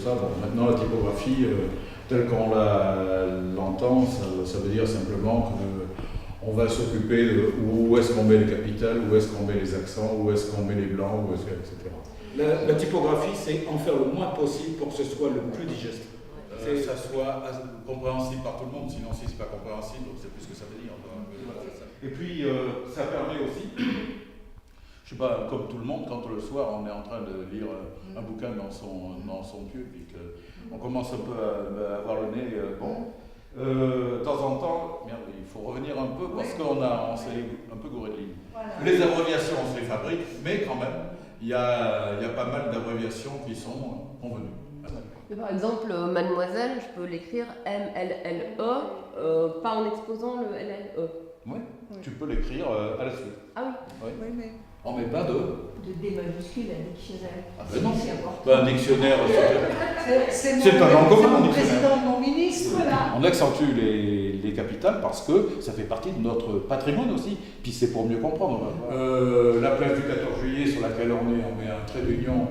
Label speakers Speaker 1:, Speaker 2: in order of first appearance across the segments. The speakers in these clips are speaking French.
Speaker 1: ça. Bon, maintenant, la typographie, telle qu'on l'entend, ça veut dire simplement qu'on va s'occuper de où est-ce qu'on met les capitales, où est-ce qu'on met les accents, où est-ce qu'on met les blancs, etc.
Speaker 2: La typographie, c'est en faire le moins possible pour que ce soit le plus digeste.
Speaker 1: Que ça soit compréhensible par tout le monde, sinon si c'est pas compréhensible, c'est plus ce que ça veut dire. Et puis, ça permet aussi, je sais pas, comme tout le monde, quand le soir on est en train de lire un bouquin dans son pieu, puis qu'on commence un peu à avoir le nez, de temps en temps, merde, il faut revenir un peu parce qu'on s'est un peu gouré de lignes. Voilà. Les abréviations, on se les fabrique, mais quand même, il y a pas mal d'abréviations qui sont convenues.
Speaker 3: Par exemple, mademoiselle, je peux l'écrire M-L-L-E, pas en exposant le L-L-E.
Speaker 1: Oui, tu peux l'écrire à la suite.
Speaker 3: Ah oui.
Speaker 1: Oui, mais on met pas de
Speaker 4: D majuscule, un dictionnaire.
Speaker 1: Ah ben non,
Speaker 4: c'est important.
Speaker 1: Ben, un dictionnaire,
Speaker 4: c'est
Speaker 1: un nom commun, un
Speaker 4: mon
Speaker 1: dictionnaire.
Speaker 4: président, mon ministre. Voilà.
Speaker 1: On accentue les capitales parce que ça fait partie de notre patrimoine aussi, puis c'est pour mieux comprendre. La plage du 14 juillet sur laquelle on met un trait d'union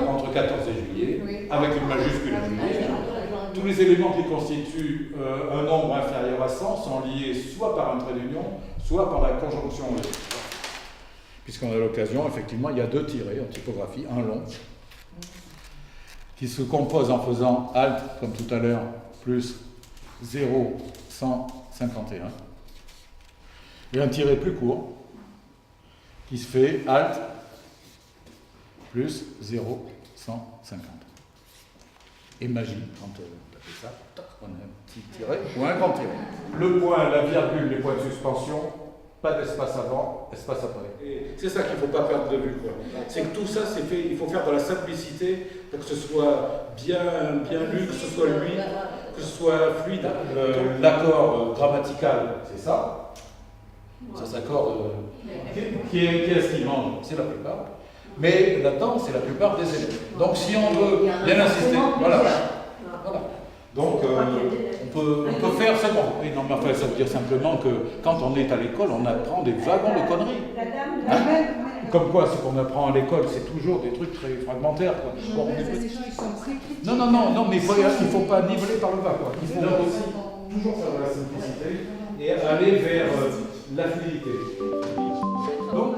Speaker 1: entre 14 et juillet, oui. Avec une majuscule à juillet. Tous les éléments qui constituent un nombre inférieur à 100 sont liés soit par un trait d'union, soit par la conjonction. Puisqu'on a l'occasion, effectivement, il y a deux tirets en typographie, un long, qui se compose en faisant Alt, comme tout à l'heure, plus 0,151, et un tiret plus court, qui se fait Alt, plus 0,150. Et magie, quand on fait ça, on a un petit tiret ou un grand tiret. Le point, la virgule, les points de suspension, pas d'espace avant, espace après.
Speaker 2: Et c'est ça qu'il ne faut pas perdre de vue. C'est que tout ça, c'est fait, il faut faire dans la simplicité pour que ce soit bien lu, que ce soit lui, que ce soit fluide.
Speaker 1: L'accord grammatical, c'est ça. Ça s'accorde. Qui est-ce qui manque? C'est la plupart. Mais là-dedans, c'est la plupart des élèves. Donc si on veut bien insister, voilà. Donc on peut faire ça. Oui, non, mais enfin, ça veut dire simplement que quand on est à l'école, on apprend des wagons de conneries. Comme quoi, ce qu'on apprend à l'école, c'est toujours des trucs très fragmentaires. Quoi. Bon, non, mais il ne faut pas niveler par le bas. Quoi. Il faut aussi toujours faire de la simplicité et aller vers la fluidité. Donc,